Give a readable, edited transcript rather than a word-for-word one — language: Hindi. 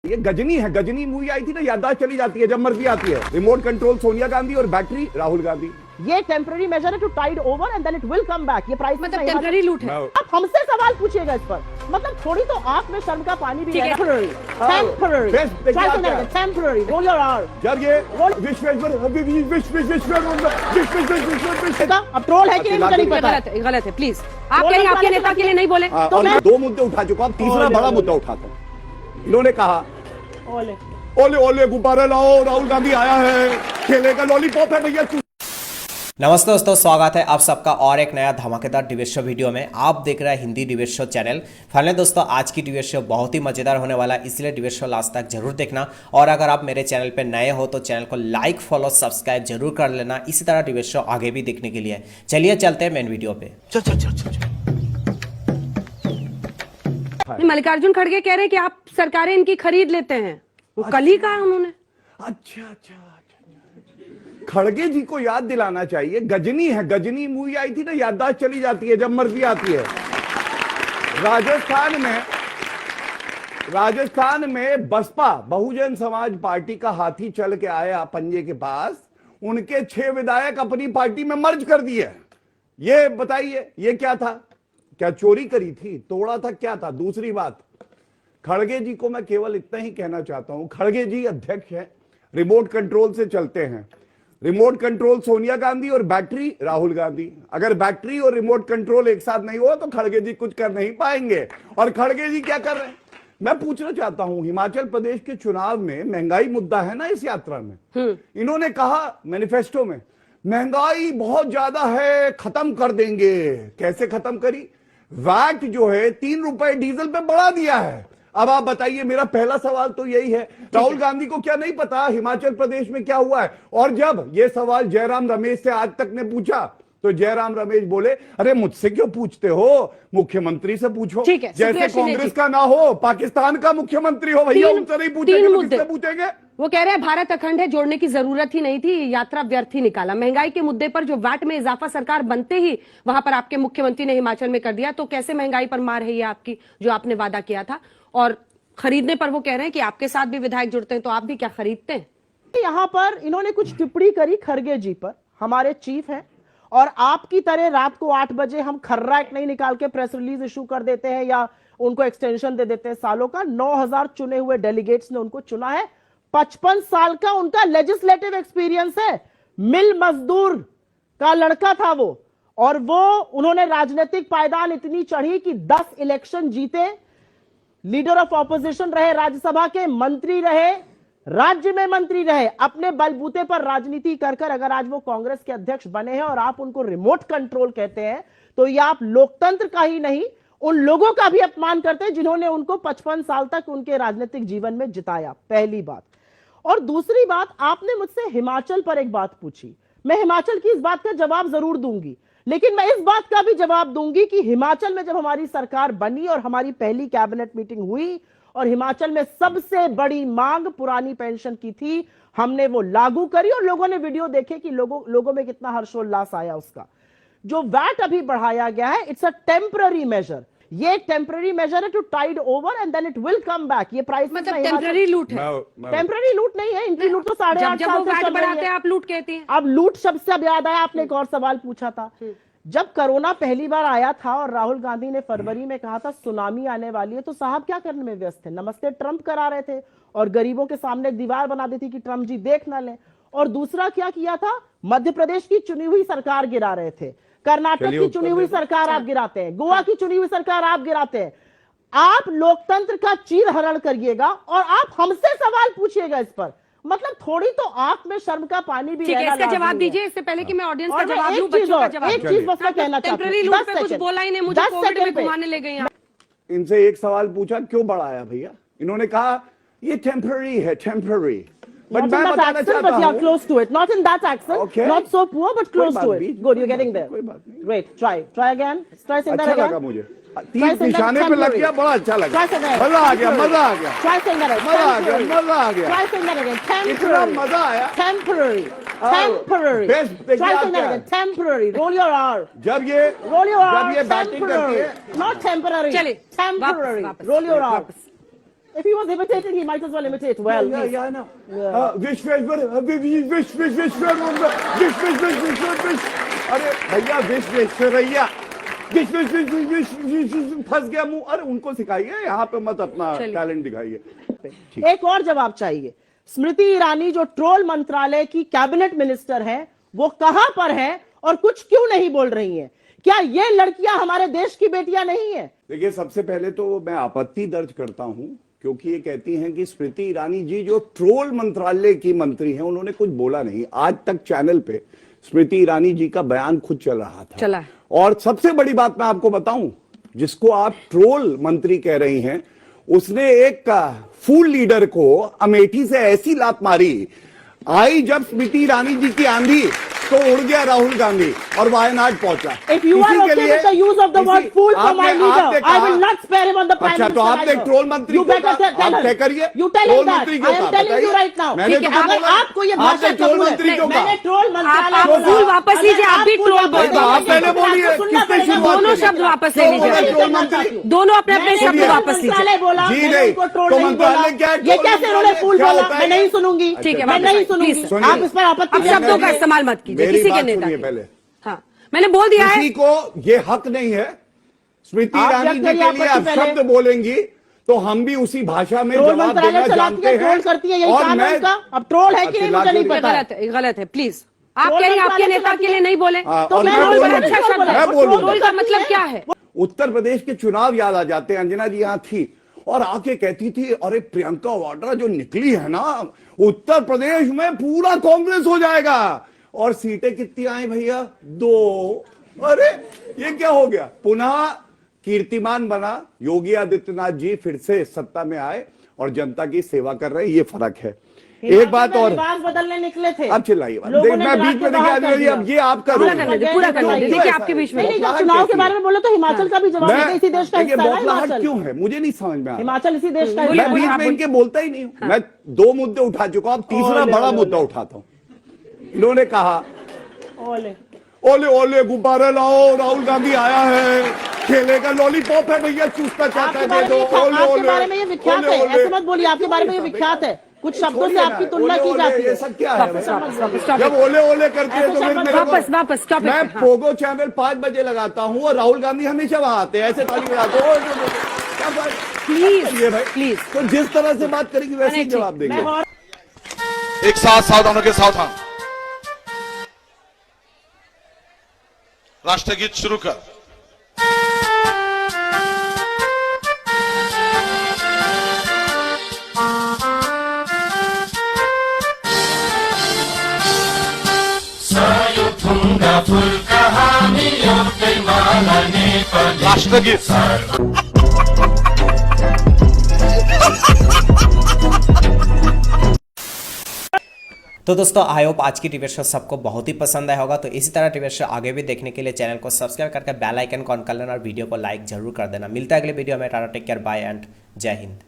ये गजनी है, गजनी मूवी आई थी ना, याददाश्त चली जाती है, जब मर्जी आती है। रिमोट कंट्रोल सोनिया गांधी और बैटरी राहुल गांधी। ये टेम्पररी मेजर है to tide over and then it will come back. ये प्राइस मतलब टेम्पररी लूट है। आप हमसे सवाल पूछिएगा इस पर, मतलब थोड़ी तो आंख में शर्म का पानी भी है। टेम्पररी टेम्पररी रोल योर आर। जब ये विश्वेश्वर अब ट्रोल है कि नहीं मुझे नहीं पता। गलत है प्लीज। आप कहीं आपके नेता के लिए नहीं बोले तो मैं 2 मुद्दे उठा चुका हूं, तीसरा बड़ा मुद्दा उठाता हूं। इन्होंने कहा ओले ओले ओले गुब्बारे लाओ, राहुल गांधी आया है, खेलेगा लॉलीपॉप है भैया। नमस्ते दोस्तों, स्वागत है आप सबका और एक नया धमाकेदार डिबेट शो वीडियो में। आप देख रहे हैं Hindi debate show channel. Finally दोस्तों, आज की डिबेट शो बहुत ही मजेदार होने वाला है, इसलिए डिबेट शो लास्ट तक जरूर देखना। और अगर आप मेरे चैनल पे नए हो तो चैनल को लाइक फॉलो सब्सक्राइब जरूर कर लेना, इसी तरह डिबेट शो आगे भी देखने के लिए। चलिए चलते हैं मेन वीडियो पे। चल। मल्लिकार्जुन खड़गे कह रहे हैं कि आप सरकारें इनकी खरीद लेते हैं। वो कल ही कहा उन्होंने। अच्छा, खड़गे जी को याद दिलाना चाहिए, गजनी है, गजनी मूवी आई थी ना, याददाश्त चली जाती है, जब मर्जी आती है। राजस्थान में बसपा बहुजन समाज पार्टी का हाथी चल के आया पंजे के पास, उनके 6 विधायक अपनी पार्टी में मर्ज कर दिए। ये बताइए, ये क्या था? क्या चोरी करी थी, तोड़ा था, क्या था? दूसरी बात, खड़गे जी को मैं केवल इतना ही कहना चाहता हूं, खड़गे जी अध्यक्ष हैं, रिमोट कंट्रोल से चलते हैं। रिमोट कंट्रोल सोनिया गांधी और बैटरी राहुल गांधी। अगर बैटरी और रिमोट कंट्रोल एक साथ नहीं हो तो खड़गे जी कुछ कर नहीं पाएंगे। और खड़गे जी क्या कर रहे हैं? मैं पूछना चाहता हूं, हिमाचल प्रदेश के चुनाव में महंगाई मुद्दा है ना इस यात्रा में। इन्होंने कहा मैनिफेस्टो में, महंगाई बहुत ज्यादा है, खत्म कर देंगे। कैसे खत्म करी? वैट जो है 3 रुपए डीजल पे बढ़ा दिया है। अब आप बताइए, मेरा पहला सवाल तो यही है, राहुल गांधी को क्या नहीं पता हिमाचल प्रदेश में क्या हुआ है? और जब ये सवाल जयराम रमेश से आज तक ने पूछा तो जयराम रमेश बोले, अरे मुझसे क्यों पूछते हो, मुख्यमंत्री से पूछो। जैसे कांग्रेस का ना हो, पाकिस्तान का मुख्यमंत्री हो भैया, उनसे नहीं पूछेंगे तो किससे पूछेंगे? वो कह रहे हैं भारत अखंड है, जोड़ने की जरूरत ही नहीं थी, यात्रा व्यर्थ ही निकाला। महंगाई के मुद्दे पर जो वैट में इजाफा सरकार बनते ही वहां पर आपके मुख्यमंत्री ने हिमाचल में कर दिया, तो कैसे महंगाई पर मार है ये आपकी, जो आपने वादा किया था? और खरीदने पर वो कह रहे हैं कि आपके साथ भी विधायक जुड़ते हैं, तो आप भी क्या खरीदते हैं? यहाँ पर इन्होंने कुछ टिप्पणी करी खड़गे जी पर, हमारे चीफ हैं, और आपकी तरह रात को 8 बजे हम खर्रा एक नहीं निकाल के प्रेस रिलीज इशू कर देते हैं या उनको एक्सटेंशन दे देते हैं सालों का। 9000 चुने हुए डेलीगेट्स ने उनको चुना है। 55 साल का उनका लेजिस्लेटिव एक्सपीरियंस है। मिल मजदूर का लड़का था वो, और वो उन्होंने राजनीतिक पायदान इतनी चढ़ी कि 10 इलेक्शन जीते, लीडर ऑफ ऑपोजिशन रहे, राज्यसभा के मंत्री रहे, राज्य में मंत्री रहे, अपने बलबूते पर राजनीति कर कर अगर आज वो कांग्रेस के अध्यक्ष बने हैं और आप उनको रिमोट कंट्रोल कहते हैं, तो ये आप लोकतंत्र का ही नहीं, उन लोगों का भी अपमान करते हैं जिन्होंने उनको 55 साल तक उनके राजनीतिक जीवन में जिताया। पहली बात। और दूसरी बात, आपने मुझसे हिमाचल पर एक बात पूछी, मैं हिमाचल की इस बात का जवाब जरूर दूंगी, लेकिन मैं इस बात का भी जवाब दूंगी कि हिमाचल में जब हमारी सरकार बनी और हमारी पहली कैबिनेट मीटिंग हुई और हिमाचल में सबसे बड़ी मांग पुरानी पेंशन की थी, हमने वो लागू करी और लोगों ने वीडियो देखे कि लोगों में कितना हर्षोल्लास आया उसका। जो वैट अभी बढ़ाया गया है, इट्स अ टेम्पररी मेजर। ये टेम्पररी मेजर है to tide over and then it will come back. ये प्राइस मतलब टेम्पररी लूट है। टेम्पररी लूट नहीं है, इनकी लूट तो 8.5 साल से चल रही है। आप लूट कहते हैं। अब लूट शब्द से अब याद आया, आपने एक और सवाल पूछा था। जब कोरोना पहली बार आया था और राहुल गांधी ने फरवरी में कहा था सुनामी आने वाली है, तो साहब क्या करने में व्यस्त थे? नमस्ते ट्रंप करा रहे थे और गरीबों के सामने दीवार बना दी थी कि ट्रंप जी देख ना लें। और दूसरा क्या किया था? मध्य प्रदेश की चुनी हुई सरकार गिरा रहे थे, कर्नाटक की चुनी हुई सरकार आप गिराते हैं, गोवा की चुनी हुई सरकार आप गिराते हैं। आप लोकतंत्र का चीरहरण करिएगा और आप हमसे सवाल पूछिएगा इस पर, मतलब थोड़ी तो आंख में शर्म का पानी भी रहना। इसका जवाब दीजिए इससे पहले कि मैं ऑडियंस का जवाब दूं, बच्चों का जवाब। एक चीज बस मैं कहना चाहता हूं, टेम्पररी लूट पे कुछ बोला ही नहीं, मुझे कोविड में घुमाने ले गई। इनसे एक सवाल पूछा, क्यों बढ़ाया भैया? इन्होंने कहा ये टेम्पररी है, temporary. Not in that accent, but you are close to it. Not in that accent. Okay. Not so poor, but close to it. Good, you're getting there. Great. Try again. Try saying that again. अच्छा लगा मुझे। 30 निशाने पे लग गया, बड़ा अच्छा लगा। मजा आ गया, मजा आ गया। Try saying that again. मजा आ गया, मजा आ गया। Try saying that again. इतना Temporary. मजा आया। Temporary. Temporary. Try saying that again. Temporary. Roll your R. जब ये Roll your R. बैटिंग करती है, Not temporary. चलिए, Temporary. वापस, Roll your R. If he was imitating, he might as well imitate well. या ना विश्वेश्वर अरे भैया विश्वेश्वरैया फंस गया मुंह। अरे उनको सिखाइए, यहाँ पे मत अपना टैलेंट दिखाइए। एक और जवाब चाहिए। स्मृति ईरानी जो ट्रोल मंत्रालय की कैबिनेट मिनिस्टर है, वो कहां पर है और कुछ क्यों नहीं बोल रही हैं? क्या ये लड़कियां हमारे देश की बेटियां नहीं है? देखिए, सबसे पहले तो मैं आपत्ति दर्ज करता हूं, क्योंकि ये कहती हैं कि स्मृति ईरानी जी जो ट्रोल मंत्रालय की मंत्री हैं, उन्होंने कुछ बोला नहीं। आज तक चैनल पे स्मृति ईरानी जी का बयान खुद चल रहा था। चला है। और सबसे बड़ी बात मैं आपको बताऊं, जिसको आप ट्रोल मंत्री कह रही हैं, उसने एक फूल लीडर को अमेठी से ऐसी लात मारी, आई जब स्मृति ईरानी जी की आंधी तो उड़ गया राहुल गांधी और वायनाड पहुंचा। If you are okay with the use of the word fool for my leader, I will not spare him on the prime minister. तो आपने ट्रोल मंत्री You better tell her. करिए। You tell him that. I am telling you right now. अगर आपको ये भाषा ट्रोल मंत्री क्यों कहा? मैंने ट्रोल मंत्रालय आप बोला। फूल वापस लीजिए, आप भी ट्रोल बोल तो आप पहले बोलिए, किसने शुरुआत दोनों करी? शब्द वापस ले लीजिए, ट्रोल मंत्री दोनों अपने अपने शब्द वापस लीजिए। बोला, जी मैंने नहीं, उनको ट्रोल तो नहीं मंत्रालय बोला। क्या है? ये कैसे उन्होंने फूल क्या बोला? होता है? मैं नहीं सुनूंगी। ठीक है, मैं वापस नहीं आइए, सुनूंगी। प्लीज। आप इस पर आपत्ति अब शब्दों का इस्तेमाल मत कीजिए मेरी किसी के बात नेता सुनिए की। पहले। हाँ, मैंने बोल दिया है। किसी को ये हक नहीं है स्मृति आप ईरानी जब जी करिए, के लिए आपत्ति आप पहले। शब्द बोलेंगी तो हम भी उसी भाषा में ट्रोल जवाब मंत्रालय देना चलाती जानते है, हैं। ट्रोल करती है, यही और काम है मैं- उनका। अब ट्रोल है कि नहीं मुझे नहीं ये पता। गलत है, गलत है, प्लीज। आप ट्रोल कह रही हैं आपके मंत्रालय नेता चलाती के लिए है। नहीं बोले, तो और मैं मैं ट्रोल बोलूंगा। करती अच्छा शब्द है। मैं बोलूंगा। ट्रोल का मतलब क्या है? उत्तर प्रदेश के चुनाव याद आ जाते हैं। अंजना जी यहाँ थी और आके कहती थी, अरे प्रियंका वाड्रा जो निकली है ना, उत्तर प्रदेश में पूरा कांग्रेस हो जाएगा। और सीटें कितनी आई भैया? 2। अरे ये क्या हो गया? पुनः कीर्तिमान बना। योगी आदित्यनाथ जी फिर से सत्ता में आए और जनता की सेवा कर रहे हैं। ये फर्क है। एक बात और, लिबास बदलने निकले थे। अब चिल्लाइए मत। लोगों ने मैं मिला बीच के में बाहर कर दिया। अब ये आपका पूरा रोल है। करने दे, पूरा करने दे। क्यों देखिए ऐसा आपके है? बीच में नहीं, जब बौखलाहट चुनाव के कैसी बारे में बोलो तो हिमाचल का भी जवाब मैं- देते, इसी देश का देखिए, हिस्सा है बौखलाहट हिमाचल। क्यों है मुझे नहीं समझ में आ रहा। हिमाचल इसी देश का मैं हिस्सा बीच है। में इनके बोलता ही नहीं हूं। मैं 2 मुद्दे उठा चुका हूं, अब तीसरा ओले, बड़ा ओले, मुद्दा ओले। उठाता हूं। इन्होंने कहा, ओले। ओले ओले गुब्बारे लाओ, राहुल गांधी आया है, खेलेगा, लॉलीपॉप है भैया, चूसना चाहता है, दे दो। ओले आपके ओले, बारे में ये विख्यात ओले, है, ओले। ऐसे मत बोलिए। आपके बारे में ये विख्यात है, कुछ शब्दों से छोड़िए आपकी ना, तुलना ओले, की ओले, जाती है। ये सब क्या है? stop जब it। ओले ओले करते हैं तो ऐसे फिर शब्द मेरे को- वापस stop it। मैं हाँ। पोगो चैनल 5 बजे लगाता हूँ और राहुल गांधी हमेशा वहां आते हैं, ऐसे ताली बजाते हैं। क्या बात? प्लीज ये भाई प्लीज। तो जिस तरह से बात करेंगे वैसे ही अरे जवाब देंगे। मैं और एक साथ सावधानों के सावधान। राष्ट्रगीत शुरू कर। राष्ट्रगीत। तो दोस्तों आई होप आज की टीवी शो सबको बहुत ही पसंद आया होगा। तो इसी तरह टीवी शो आगे भी देखने के लिए चैनल को सब्सक्राइब करके बेल आइकन को ऑन कर लेना और वीडियो को लाइक जरूर कर देना। मिलता है अगले वीडियो में। Tata, take care, bye and जय हिंद।